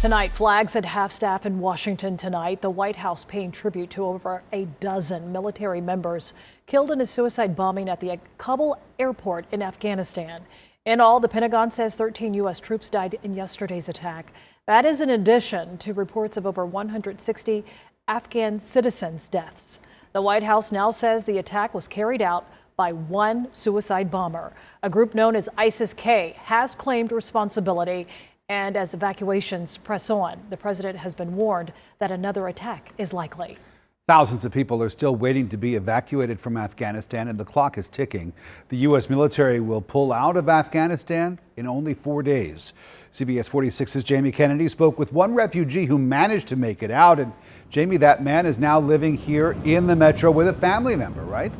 Tonight, flags at half-staff in Washington tonight. The White House paying tribute to over a dozen military members killed in a suicide bombing at the Kabul airport in Afghanistan. In all, the Pentagon says 13 U.S. troops died in yesterday's attack. That is in addition to reports of over 160 Afghan citizens' deaths. The White House now says the attack was carried out by one suicide bomber. A group known as ISIS-K has claimed responsibility. And as evacuations press on, the president has been warned that another attack is likely. Thousands of people are still waiting to be evacuated from Afghanistan, and the clock is ticking. The U.S. military will pull out of Afghanistan in only 4 days. CBS 46's Jamie Kennedy spoke with one refugee who managed to make it out. And Jamie, that man is now living here in the metro with a family member, right?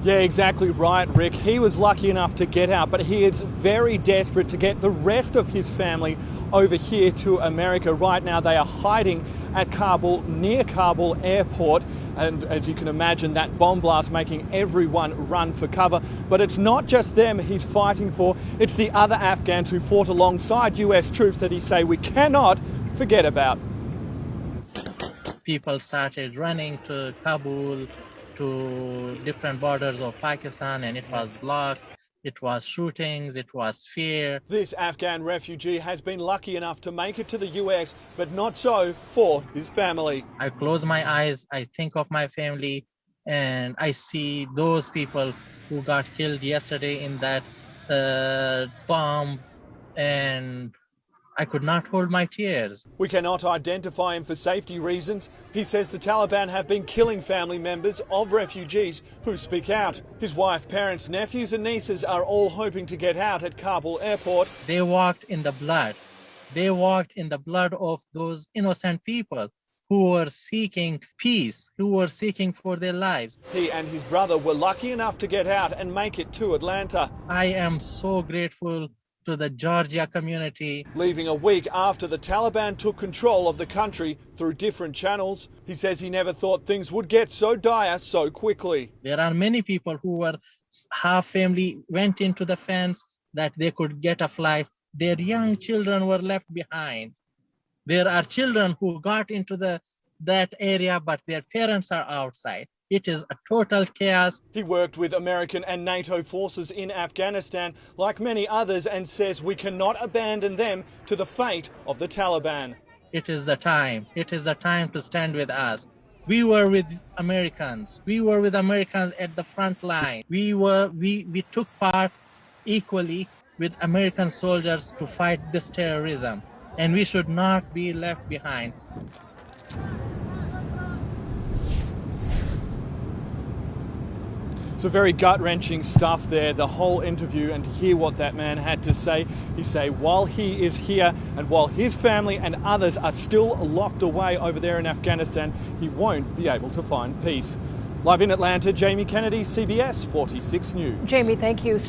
Yeah, exactly right, Rick. He was lucky enough to get out, but he is very desperate to get the rest of his family over here to America. Right now, they are hiding at Kabul, near Kabul airport. And as you can imagine, that bomb blast making everyone run for cover. But it's not just them he's fighting for. It's the other Afghans who fought alongside US troops that he say we cannot forget about. People started running to Kabul, to different borders of Pakistan, and it was blocked. It was shootings, it was fear. This Afghan refugee has been lucky enough to make it to the US, but not so for his family. I close my eyes, I think of my family, and I see those people who got killed yesterday in that bomb, and I could not hold my tears. We cannot identify him for safety reasons. He says the Taliban have been killing family members of refugees who speak out. His wife, parents, nephews and nieces are all hoping to get out at Kabul airport. They walked in the blood. They walked in the blood of those innocent people who were seeking peace, who were seeking for their lives. He and his brother were lucky enough to get out and make it to Atlanta. I am so grateful to the Georgia community. Leaving a week after the Taliban took control of the country through different channels, he says he never thought things would get so dire so quickly. There are many people who were half family went into the fence that they could get a flight. Their young children were left behind. There are children who got into that area, but their parents are outside. It is a total chaos. He worked with American and NATO forces in Afghanistan, like many others, and says we cannot abandon them to the fate of the Taliban. It is the time. It is the time to stand with us. We were with Americans. We were with Americans at the front line. We took part equally with American soldiers to fight this terrorism, and we should not be left behind. So very gut-wrenching stuff there, the whole interview, and to hear what that man had to say. He say while he is here and while his family and others are still locked away over there in Afghanistan, he won't be able to find peace. Live in Atlanta, Jamie Kennedy, CBS 46 News. Jamie, thank you.